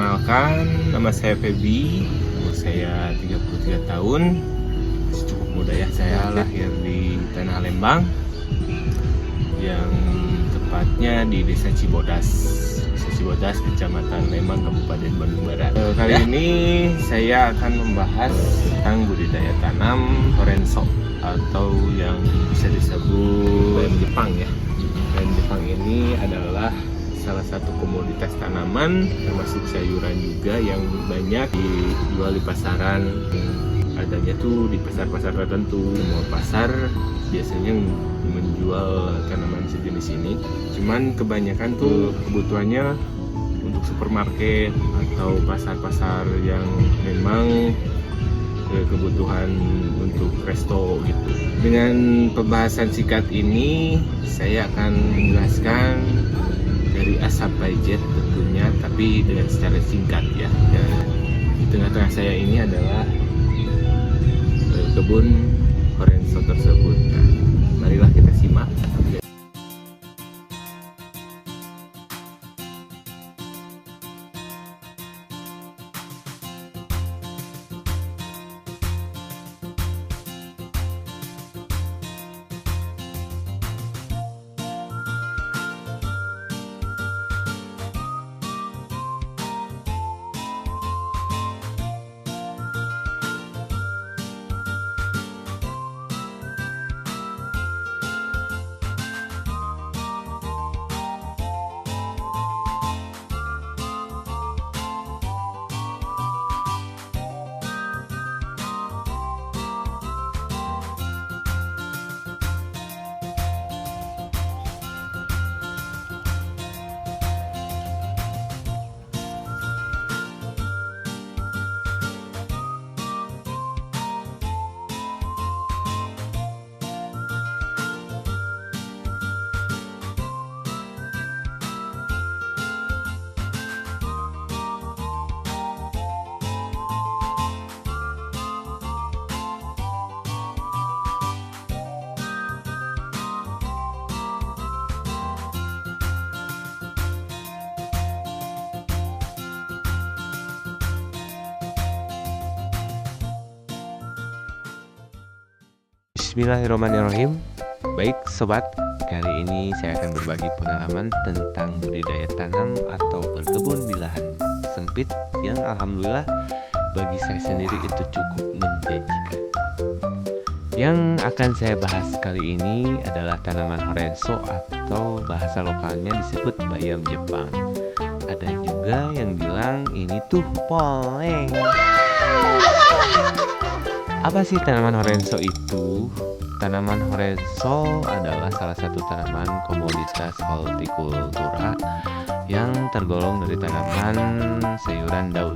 Perkenalkan, nama saya Feby, umur saya 33 tahun, masih cukup muda ya. Saya lahir di Tanah Lembang, yang tepatnya di Desa Cibodas, Kecamatan Lembang, Kabupaten Bandung Barat. Kali ini saya akan membahas tentang budidaya tanam Horenso atau yang bisa disebut lem Jepang ya. Lem Jepang ini adalah salah satu komoditas tanaman, termasuk sayuran juga yang banyak dijual di pasaran. Adanya tuh di pasar-pasar tertentu. Semua pasar biasanya menjual tanaman sejenis ini. Cuman kebanyakan tuh kebutuhannya untuk supermarket atau pasar-pasar yang memang kebutuhan untuk resto gitu. Dengan pembahasan singkat ini, saya akan menjelaskan dari A sampai Z tentunya, tapi dengan secara singkat ya. Dan di tengah-tengah saya ini adalah kebun Horenso tersebut. Nah, marilah kita simak. Bismillahirrahmanirrahim. Baik sobat, kali ini saya akan berbagi pengalaman tentang budidaya tanam atau berkebun di lahan sempit yang alhamdulillah bagi saya sendiri itu cukup menjanjikan. Yang akan saya bahas kali ini adalah tanaman Horenso atau bahasa lokalnya disebut bayam Jepang. Ada juga yang bilang ini tuh poleng. Apa sih tanaman Horenso itu? Tanaman Horenso adalah salah satu tanaman komoditas hortikultura yang tergolong dari tanaman sayuran daun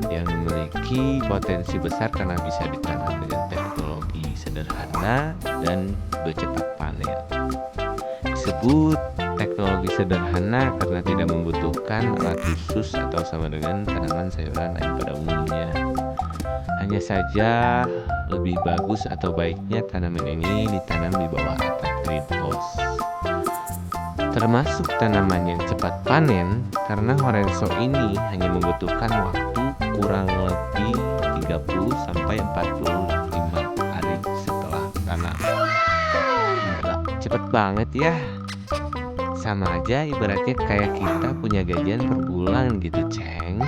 yang memiliki potensi besar karena bisa ditanam dengan teknologi sederhana dan bercepat panen. Disebut teknologi sederhana karena tidak membutuhkan alat khusus atau sama dengan tanaman sayuran lain pada umumnya. Hanya saja lebih bagus atau baiknya tanaman ini ditanam di bawah atap greenhouse. Termasuk tanaman yang cepat panen karena Horenso ini hanya membutuhkan waktu kurang lebih 30 sampai 45 hari setelah tanam. Gila, cepet banget ya. Sama aja ibaratnya kayak kita punya gajian per bulan gitu, Ceng.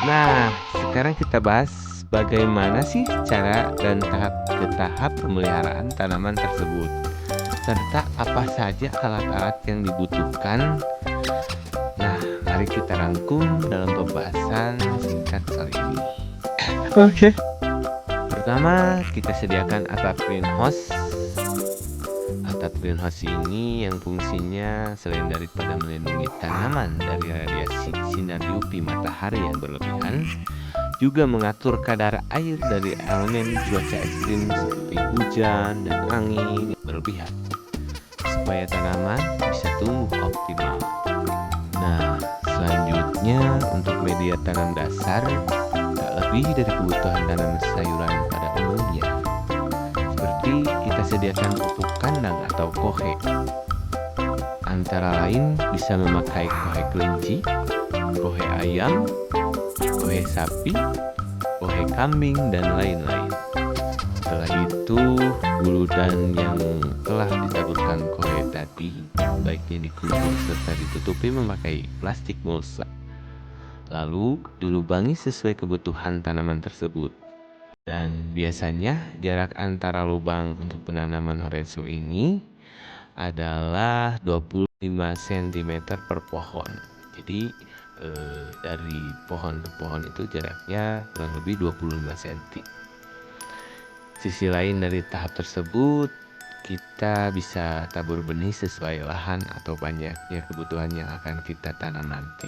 Nah, sekarang kita bahas bagaimana sih cara dan tahap ke tahap pemeliharaan tanaman tersebut, serta apa saja alat-alat yang dibutuhkan. Nah, mari kita rangkum dalam pembahasan singkat kali ini. Oke. Pertama, kita sediakan atap greenhouse. Atap greenhouse ini yang fungsinya selain daripada melindungi tanaman dari radiasi sinar UV matahari yang berlebihan, juga mengatur kadar air dari elemen cuaca ekstrim seperti hujan dan angin yang berlebihan, supaya tanaman bisa tumbuh optimal. Nah, selanjutnya untuk media tanam dasar, tak lebih dari kebutuhan tanaman sayuran pada umumnya. Seperti kita sediakan pupuk kandang atau kohe. antara lain bisa memakai kohe kelinci, kohe ayam, kohe sapi, kohe kambing, dan lain-lain. Setelah itu, guludan yang telah ditaburkan kohe tadi baiknya dikubur serta ditutupi memakai plastik mulsa. Lalu dilubangi sesuai kebutuhan tanaman tersebut. Dan biasanya jarak antara lubang untuk penanaman horenso ini adalah 25 cm per pohon. Jadi dari pohon ke pohon itu jaraknya kurang lebih 25 cm. Sisi lain dari tahap tersebut, kita bisa tabur benih sesuai lahan atau banyaknya kebutuhan yang akan kita tanam nanti.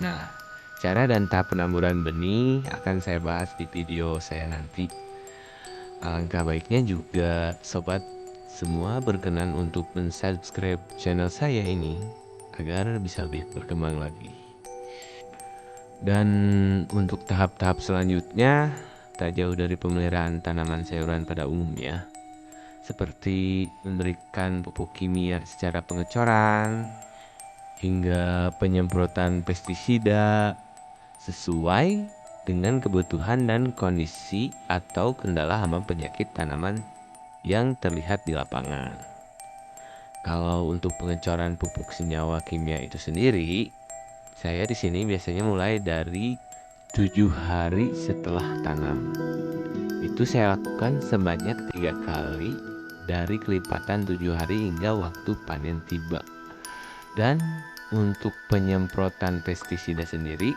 Nah, cara dan tahap penaburan benih akan saya bahas di video saya nanti. Alangkah baiknya juga sobat semua berkenan untuk mensubscribe channel saya ini agar bisa lebih berkembang lagi. Dan untuk tahap-tahap selanjutnya, tak jauh dari pemeliharaan tanaman sayuran pada umumnya, seperti memberikan pupuk kimia secara pengecoran hingga penyemprotan pestisida sesuai dengan kebutuhan dan kondisi atau kendala hama penyakit tanaman yang terlihat di lapangan. Kalau untuk pengecoran pupuk senyawa kimia itu sendiri, saya di sini biasanya mulai dari 7 hari setelah tanam. Itu saya lakukan sebanyak 3 kali dari kelipatan 7 hari hingga waktu panen tiba. Dan untuk penyemprotan pestisida sendiri,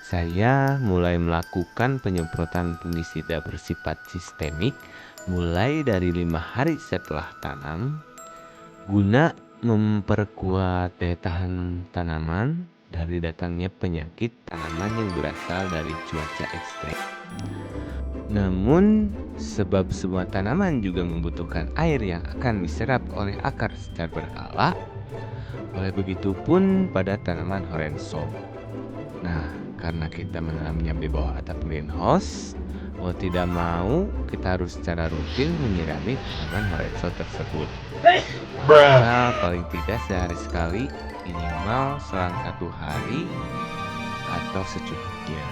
saya mulai melakukan penyemprotan fungisida bersifat sistemik mulai dari 5 hari setelah tanam guna memperkuat daya tahan tanaman dari datangnya penyakit tanaman yang berasal dari cuaca ekstrim. Namun, sebab semua tanaman juga membutuhkan air yang akan diserap oleh akar secara berkala, oleh begitu pun pada tanaman horenso. Nah, karena kita menanamnya di bawah atap greenhouse, mau tidak mau kita harus secara rutin menyirami tanaman horenso tersebut. Nah, paling tidak sehari sekali, minimal selang 1 hari atau secukupnya.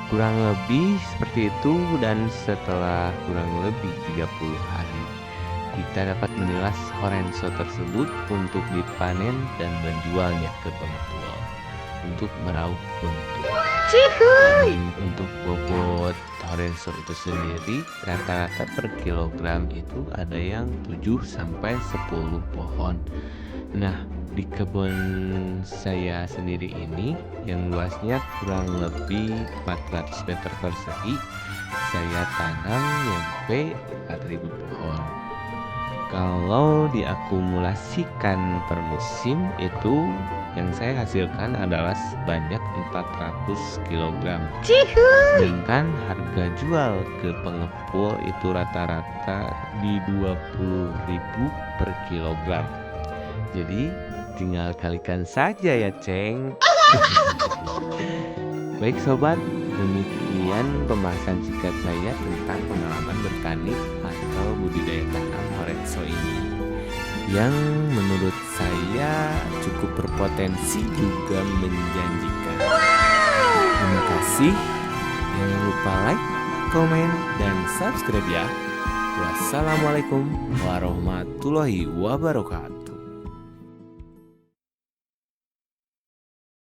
Kurang lebih seperti itu, dan setelah kurang lebih 30 hari kita dapat menilas horenso tersebut untuk dipanen dan menjualnya ke pengepul untuk meraup untung. Untuk bobot horenso itu sendiri rata-rata per kilogram itu ada yang 7 sampai 10 pohon. Nah, di kebun saya sendiri ini yang luasnya kurang lebih 400 meter persegi, saya tanam nyampe 4.000 pohon. Kalau diakumulasikan per musim itu yang saya hasilkan adalah sebanyak 400 kg. Sedangkan harga jual ke pengepul itu rata-rata di 20.000 per kilogram. Jadi tinggal kalikan saja ya, Ceng. Baik sobat, demikian pembahasan singkat saya tentang pengalaman bertani atau budidaya tanam horenso ini, yang menurut saya cukup berpotensi juga menjanjikan. Terima kasih. Jangan lupa like, komen, dan subscribe ya. Wassalamualaikum warahmatullahi wabarakatuh.